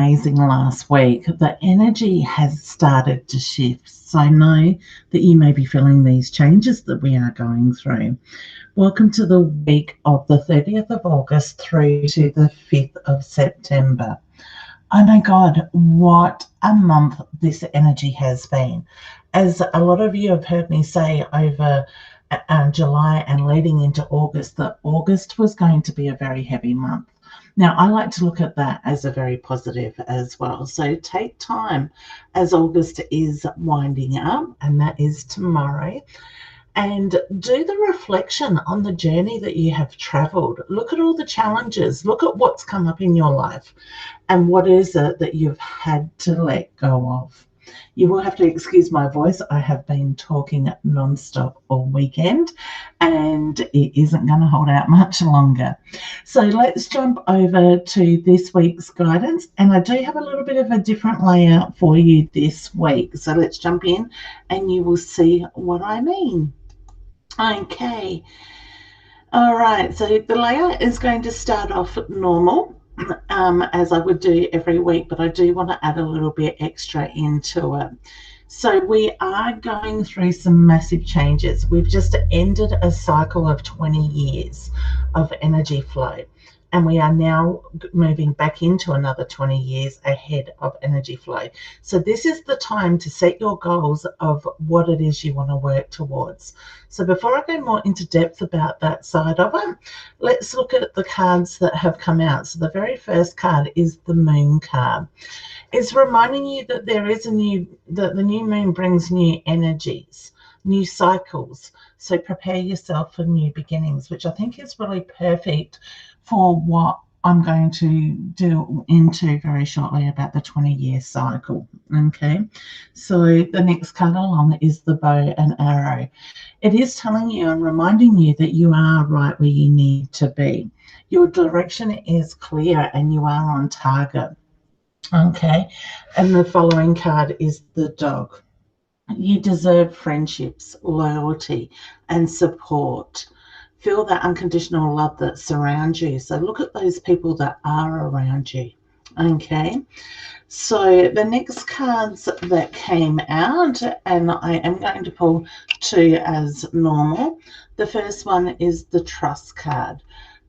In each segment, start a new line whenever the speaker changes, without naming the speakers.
amazing last week, the energy has started to shift. So know that you may be feeling these changes that we are going through. Welcome to the week of the 30th of August through to the 5th of September. Oh my God, what a month this energy has been. As a lot of you have heard me say over July and leading into August, that August was going to be a very heavy month. Now, I like to look at that as a very positive as well. So take time as August is winding up, and that is tomorrow, and do the reflection on the journey that you have traveled. Look at all the challenges. Look at what's come up in your life and what is it that you've had to let go of. You will have to excuse my voice. I have been talking non-stop all weekend and it isn't going to hold out much longer. So let's jump over to this week's guidance. And I do have a little bit of a different layout for you this week. So let's jump in and you will see what I mean. Okay. All right. So the layout is going to start off normal. As I would do every week, but I do want to add a little bit extra into it. So we are going through some massive changes. We've just ended a cycle of 20 years of energy flow, and we are now moving back into another 20 years ahead of energy flow. So this is the time to set your goals of what it is you want to work towards. So before I go more into depth about that side of it, let's look at the cards that have come out. So the very first card is the Moon card. It's reminding you that that the new moon brings new energies, new cycles. So prepare yourself for new beginnings, which I think is really perfect for what I'm going to do into very shortly about the 20-year cycle. Okay, so the next card along is the bow and arrow. It is telling you and reminding you that you are right where you need to be. Your direction is clear and you are on target. Okay, and the following card is the dog. You deserve friendships, loyalty, and support. Feel that unconditional love that surrounds you. So look at those people that are around you. Okay. So the next cards that came out, and I am going to pull two as normal. The first one is the trust card.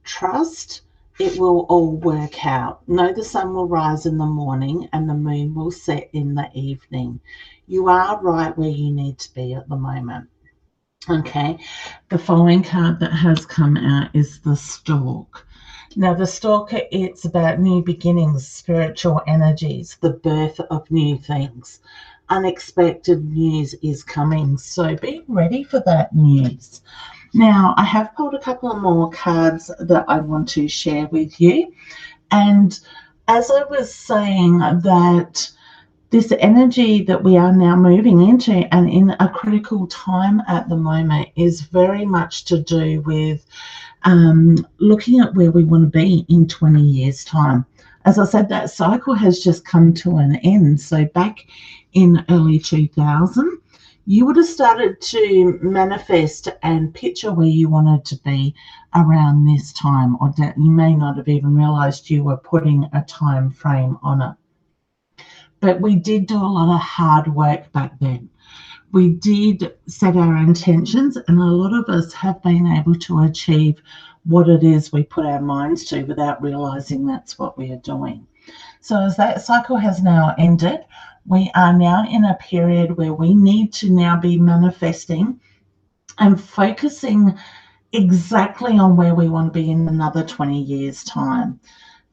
Trust, it will all work out. Know the sun will rise in the morning and the moon will set in the evening. You are right where you need to be at the moment. Okay, the following card that has come out is the Stork. Now, the Stork, it's about new beginnings, spiritual energies, the birth of new things. Unexpected news is coming, so be ready for that news. Now, I have pulled a couple of more cards that I want to share with you. And as I was saying, that this energy that we are now moving into and in a critical time at the moment is very much to do with looking at where we want to be in 20 years' time. As I said, that cycle has just come to an end. So back in early 2000, you would have started to manifest and picture where you wanted to be around this time, or that you may not have even realized you were putting a time frame on it. But we did do a lot of hard work back then. We did set our intentions, and a lot of us have been able to achieve what it is we put our minds to without realizing that's what we are doing. So as that cycle has now ended, we are now in a period where we need to now be manifesting and focusing exactly on where we want to be in another 20 years' time.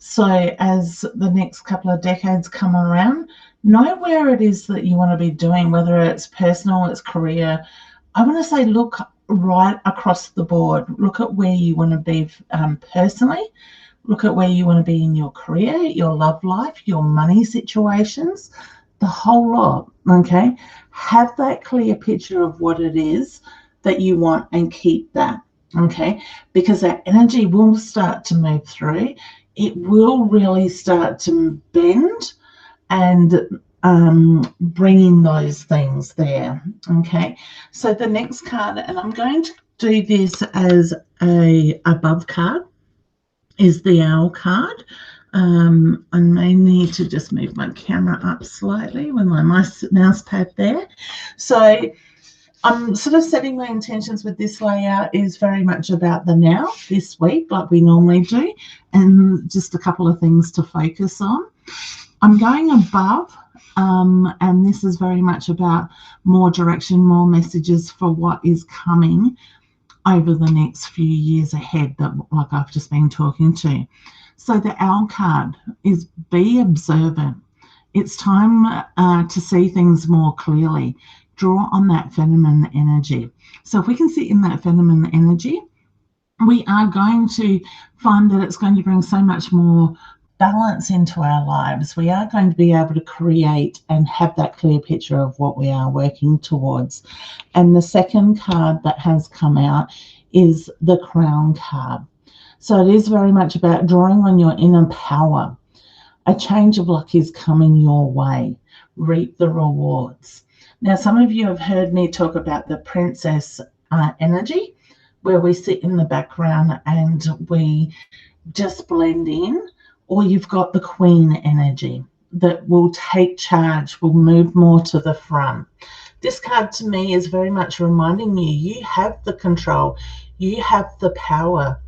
So as the next couple of decades come around, know where it is that you want to be doing, whether it's personal, it's career. I want to say look right across the board. Look at where you want to be personally. Look at where you want to be in your career, your love life, your money situations, the whole lot, okay? Have that clear picture of what it is that you want and keep that, okay? Because that energy will start to move through. It will really start to bend and bringing those things there, okay? So the next card, and I'm going to do this as a above card, is the Owl card. I may need to just move my camera up slightly with my mouse pad there. So I'm sort of setting my intentions with this layout is very much about the now, this week, like we normally do, and just a couple of things to focus on. I'm going above, and this is very much about more direction, more messages for what is coming over the next few years ahead, that like I've just been talking to. So the owl card is be observant. It's time to see things more clearly. Draw on that feminine energy. So if we can sit in that feminine energy, we are going to find that it's going to bring so much more balance into our lives. We are going to be able to create and have that clear picture of what we are working towards. And the second card that has come out is the Crown card. So it is very much about drawing on your inner power. A change of luck is coming your way. Reap the rewards. Now, some of you have heard me talk about the princess energy, where we sit in the background and we just blend in, or you've got the queen energy that will take charge, will move more to the front. This card to me is very much reminding you have the control, you have the power.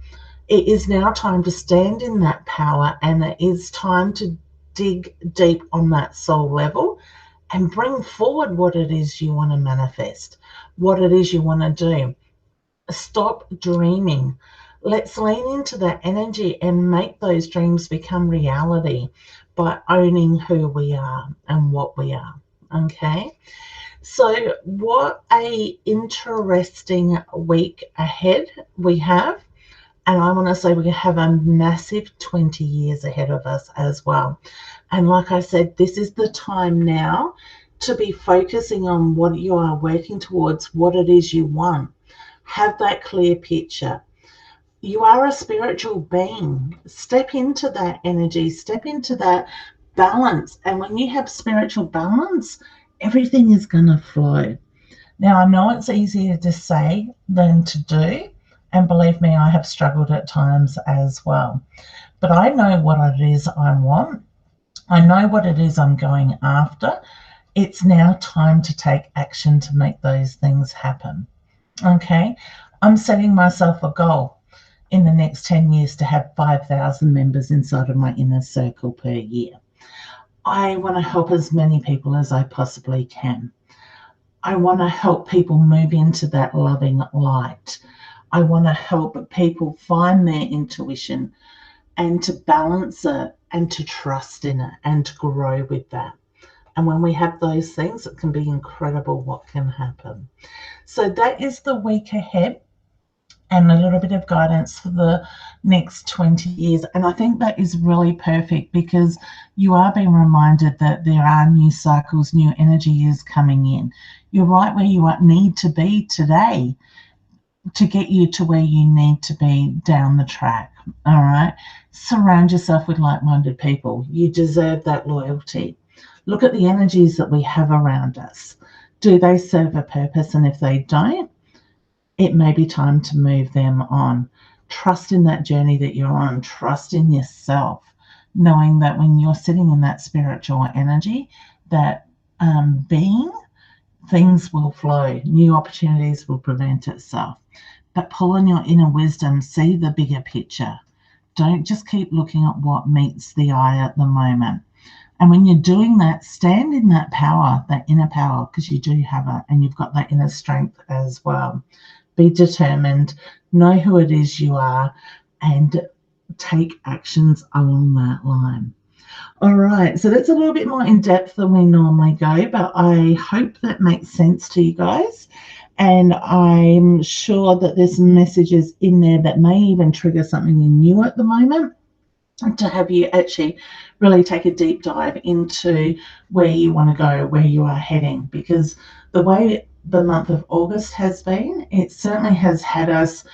It is now time to stand in that power, and it is time to dig deep on that soul level and bring forward what it is you want to manifest, what it is you want to do. Stop dreaming. Let's lean into that energy and make those dreams become reality by owning who we are and what we are. Okay? So what a interesting week ahead we have. And I want to say we have a massive 20 years ahead of us as well. And like I said, this is the time now to be focusing on what you are working towards, what it is you want. Have that clear picture. You are a spiritual being. Step into that energy, step into that balance. And when you have spiritual balance, everything is going to flow. Now, I know it's easier to say than to do. And believe me, I have struggled at times as well. But I know what it is I want. I know what it is I'm going after. It's now time to take action to make those things happen. Okay? I'm setting myself a goal in the next 10 years to have 5,000 members inside of my inner circle per year. I want to help as many people as I possibly can. I want to help people move into that loving light. I want to help people find their intuition and to balance it and to trust in it and to grow with that. And when we have those things, it can be incredible what can happen. So that is the week ahead and a little bit of guidance for the next 20 years. And I think that is really perfect because you are being reminded that there are new cycles, new energy is coming in. You're right where you need to be today to get you to where you need to be down the track. All right. Surround yourself with like-minded people. You deserve that loyalty. Look at the energies that we have around us. Do they serve a purpose? And if they don't, it may be time to move them on. Trust in that journey that you're on. Trust in yourself, knowing that when you're sitting in that spiritual energy, that being, things will flow. New opportunities will present itself. But pull on your inner wisdom. See the bigger picture. Don't just keep looking at what meets the eye at the moment. And when you're doing that, stand in that power, that inner power, because you do have it, and you've got that inner strength as well. Be determined, know who it is you are, and take actions along that line. All right, so that's a little bit more in depth than we normally go, but I hope that makes sense to you guys. And I'm sure that there's messages in there that may even trigger something in you at the moment to have you actually really take a deep dive into where you want to go, where you are heading. Because the way the month of August has been, it certainly has had us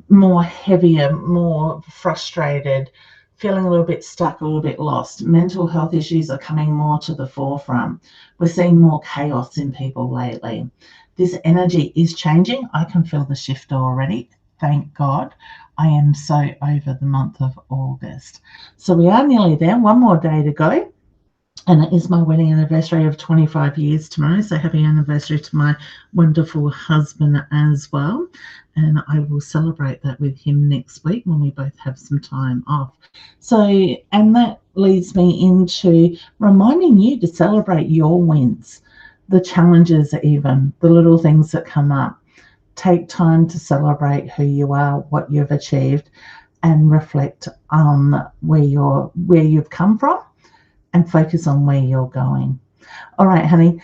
more heavier, more frustrated, feeling a little bit stuck, a little bit lost. Mental health issues are coming more to the forefront. We're seeing more chaos in people lately. This energy is changing. I can feel the shift already. thank God, I am so over the month of August. So we are nearly there. One more day to go. And it is my wedding anniversary of 25 years tomorrow. So happy anniversary to my wonderful husband as well. And I will celebrate that with him next week when we both have some time off. So, and that leads me into reminding you to celebrate your wins, the challenges, even the little things that come up. Take time to celebrate who you are, what you've achieved, and reflect on where you've come from, and focus on where you're going. All right, honey,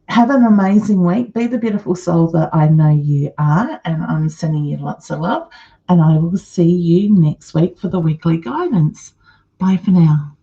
have an amazing week. Be the beautiful soul that I know you are, and I'm sending you lots of love, and I will see you next week for the weekly guidance. Bye for now.